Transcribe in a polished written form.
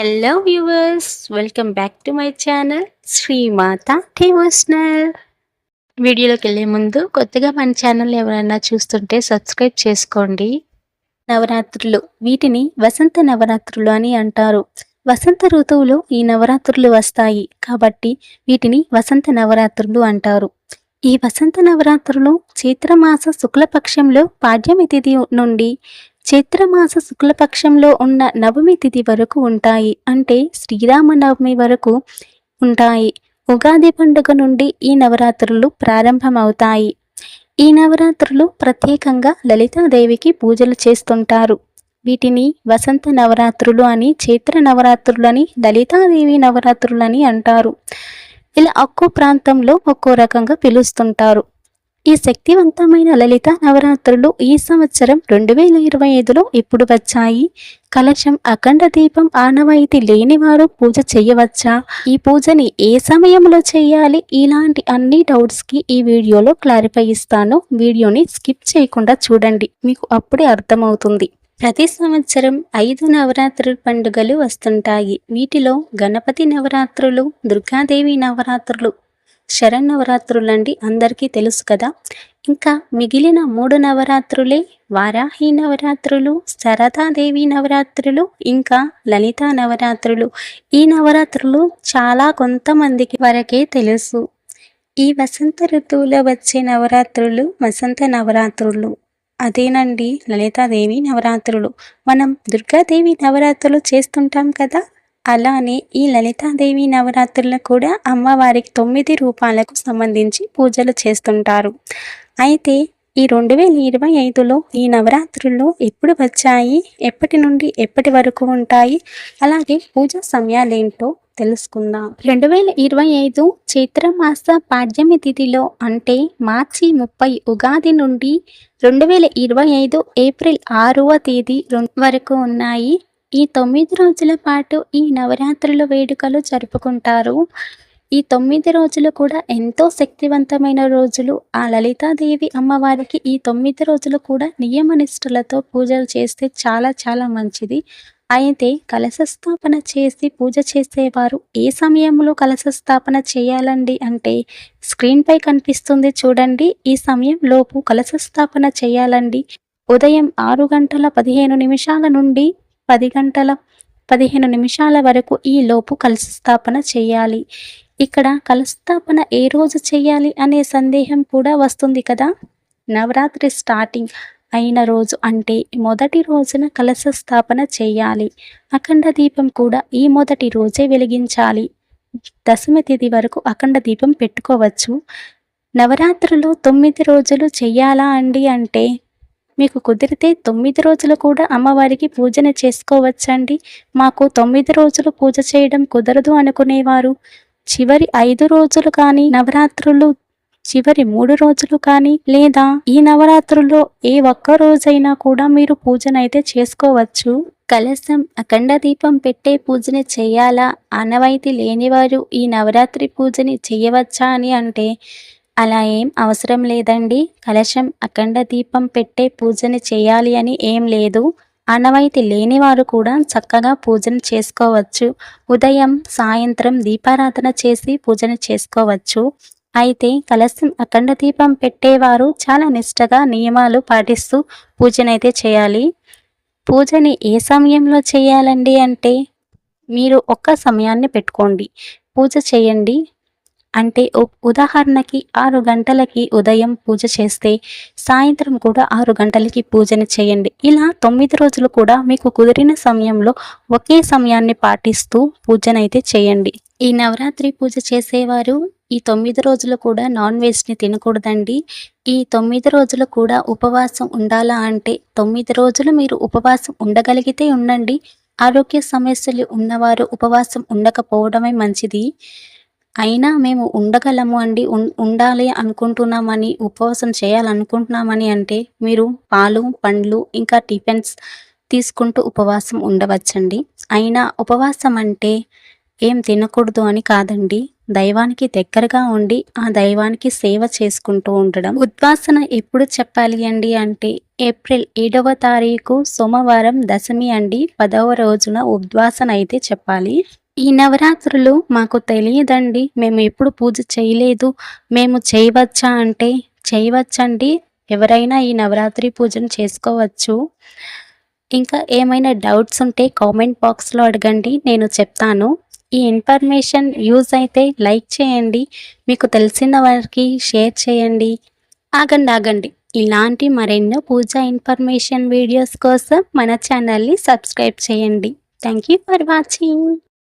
Hello viewers, welcome back to my channel Srimata devotional. వీడియోలోకి వెళ్ళే ముందు కొత్తగా మన ఛానల్ ఎవరైనా చూస్తుంటే సబ్స్క్రైబ్ చేసుకోండి. నవరాత్రులు, వీటిని వసంత నవరాత్రులు అని అంటారు. వసంత ఋతువులో ఈ నవరాత్రులు వస్తాయి కాబట్టి వీటిని వసంత నవరాత్రులు అంటారు. ఈ వసంత నవరాత్రులు చైత్రమాస శుక్లపక్షంలో పాడ్యమి తిథి నుండి చైత్రమాస శుక్లపక్షంలో ఉన్న నవమి తిథి వరకు ఉంటాయి. అంటే శ్రీరామనవమి వరకు ఉంటాయి. ఉగాది పండుగ నుండి ఈ నవరాత్రులు ప్రారంభమవుతాయి. ఈ నవరాత్రులు ప్రత్యేకంగా లలితాదేవికి పూజలు చేస్తుంటారు. వీటిని వసంత నవరాత్రులు అని, చైత్ర నవరాత్రులు అని, లలితాదేవి నవరాత్రులు అని అంటారు. ఇలా ఒక్కో ప్రాంతంలో ఒక్కో రకంగా పిలుస్తుంటారు. ఈ శక్తివంతమైన లలిత నవరాత్రులు ఈ సంవత్సరం 2025లో ఇప్పుడు వచ్చాయి. కలశం, అఖండ దీపం ఆనవాయితీ లేనివారు పూజ చేయవచ్చా? ఈ పూజని ఏ సమయంలో చేయాలి? ఇలాంటి అన్ని డౌట్స్కి ఈ వీడియోలో క్లారిఫై ఇస్తాను. వీడియోని స్కిప్ చేయకుండా చూడండి, మీకు అప్పుడే అర్థమవుతుంది. ప్రతి సంవత్సరం 5 నవరాత్రుల పండుగలు వస్తుంటాయి. వీటిలో గణపతి నవరాత్రులు, దుర్గాదేవి నవరాత్రులు, శరన్నవరాత్రులు అండి అందరికీ తెలుసు కదా. ఇంకా మిగిలిన 3 నవరాత్రులే వారాహి నవరాత్రులు, శారదాదేవి నవరాత్రులు, ఇంకా లలితా నవరాత్రులు. ఈ నవరాత్రులు చాలా కొంతమందికి వరకే తెలుసు. ఈ వసంత ఋతువులో వచ్చే నవరాత్రులు వసంత నవరాత్రులు. అదేనండి లలితాదేవి నవరాత్రులు. మనం దుర్గాదేవి నవరాత్రులు చేస్తుంటాం కదా, అలానే ఈ లలితాదేవి నవరాత్రులు కూడా అమ్మవారికి 9 రూపాలకు సంబంధించి పూజలు చేస్తుంటారు. అయితే ఈ 2025లో ఈ నవరాత్రులు ఎప్పుడు వచ్చాయి, ఎప్పటి నుండి ఎప్పటి వరకు ఉంటాయి, అలాగే పూజా సమయాలేంటో తెలుసుకుందాం. 2025 చైత్రమాస పాడ్యమి తిథిలో అంటే మార్చి 30 ఉగాది నుండి 2025 ఏప్రిల్ 6వ తేదీ వరకు ఉన్నాయి. ఈ 9 రోజుల పాటు ఈ నవరాత్రుల వేడుకలు జరుపుకుంటారు. ఈ 9 రోజులు కూడా ఎంతో శక్తివంతమైన రోజులు. ఆ లలితాదేవి అమ్మవారికి ఈ 9 రోజులు కూడా నియమనిష్టలతో పూజలు చేస్తే చాలా చాలా మంచిది. అయితే కలశస్థాపన చేసి పూజ చేసేవారు ఏ సమయంలో కలశస్థాపన చేయాలండి అంటే స్క్రీన్పై కనిపిస్తుంది చూడండి. ఈ సమయం లోపు కలశస్థాపన చేయాలండి. ఉదయం 6 గంటల 15 నిమిషాల నుండి 10 గంటల 15 నిమిషాల వరకు ఈ లోపు కలశస్థాపన చేయాలి. ఇక్కడ కలశస్థాపన ఏ రోజు చేయాలి అనే సందేహం కూడా వస్తుంది కదా. నవరాత్రి స్టార్టింగ్ అయిన రోజు అంటే మొదటి రోజున కలశ స్థాపన చేయాలి. అఖండ దీపం కూడా ఈ మొదటి రోజే వెలిగించాలి. దశమి తిథి వరకు అఖండ దీపం పెట్టుకోవచ్చు. నవరాత్రులు 9 రోజులు చెయ్యాలా అండి అంటే మీకు కుదిరితే 9 రోజులు కూడా అమ్మవారికి పూజన చేసుకోవచ్చండి. మాకు 9 రోజులు పూజ చేయడం కుదరదు అనుకునేవారు చివరి 5 రోజులు కానీ, నవరాత్రులు చివరి 3 రోజులు కానీ, లేదా ఈ నవరాత్రుల్లో ఏ ఒక్క రోజైనా కూడా మీరు పూజనైతే చేసుకోవచ్చు. కలశం, అఖండ దీపం పెట్టే పూజని చేయాలా, ఆనవాయితీ లేనివారు ఈ నవరాత్రి పూజని చేయవచ్చా అని అంటే అలా ఏం అవసరం లేదండి. కలశం, అఖండ దీపం పెట్టే పూజని చేయాలి అని ఏం లేదు. ఆనవాయితీ లేనివారు కూడా చక్కగా పూజను చేసుకోవచ్చు. ఉదయం సాయంత్రం దీపారాధన చేసి పూజను చేసుకోవచ్చు. అయితే కలశం, అఖండ దీపం పెట్టేవారు చాలా నిష్టగా నియమాలు పాటిస్తూ పూజనైతే చేయాలి. పూజని ఏ సమయంలో చేయాలండి అంటే మీరు ఒక్క సమయాన్ని పెట్టుకోండి, పూజ చేయండి. అంటే ఉదాహరణకి 6 గంటలకి ఉదయం పూజ చేస్తే సాయంత్రం కూడా 6 గంటలకి పూజను చేయండి. ఇలా 9 రోజులు కూడా మీకు కుదిరిన సమయంలో ఒకే సమయాన్ని పాటిస్తూ పూజనైతే చేయండి. ఈ నవరాత్రి పూజ చేసేవారు ఈ 9 రోజులు కూడా నాన్ వెజ్ని తినకూడదండి. ఈ 9 రోజులు కూడా ఉపవాసం ఉండాలా అంటే 9 రోజులు మీరు ఉపవాసం ఉండగలిగితే ఉండండి. ఆరోగ్య సమస్యలు ఉన్నవారు ఉపవాసం ఉండకపోవడమే మంచిది. అయినా మేము ఉండగలము అండి, ఉండాలి అనుకుంటున్నామని, ఉపవాసం చేయాలనుకుంటున్నామని అంటే మీరు పాలు, పండ్లు, ఇంకా టిఫిన్స్ తీసుకుంటూ ఉపవాసం ఉండవచ్చండి. అయినా ఉపవాసం అంటే ఏం తినకూడదు అని కాదండి. దైవానికి దగ్గరగా ఉండి ఆ దైవానికి సేవ చేసుకుంటూ ఉండడం. ఉద్వాసన ఎప్పుడు చెప్పాలి అండి అంటే ఏప్రిల్ 7వ తారీఖు సోమవారం దశమి అండి. 10వ రోజున ఉద్వాసన అయితే చెప్పాలి. ఈ నవరాత్రులు మాకు తెలియదండి, మేము ఎప్పుడు పూజ చేయలేదు, మేము చేయవచ్చా అంటే చేయవచ్చండి. ఎవరైనా ఈ నవరాత్రి పూజను చేసుకోవచ్చు. ఇంకా ఏమైనా డౌట్స్ ఉంటే కామెంట్ బాక్స్లో అడగండి, నేను చెప్తాను. ఈ ఇన్ఫర్మేషన్ యూజ్ అయితే లైక్ చేయండి, మీకు తెలిసిన వారికి షేర్ చేయండి. ఆగండి, ఇలాంటి మరెన్నో పూజా ఇన్ఫర్మేషన్ వీడియోస్ కోసం మన ఛానల్ని సబ్స్క్రైబ్ చేయండి. Thank you for watching.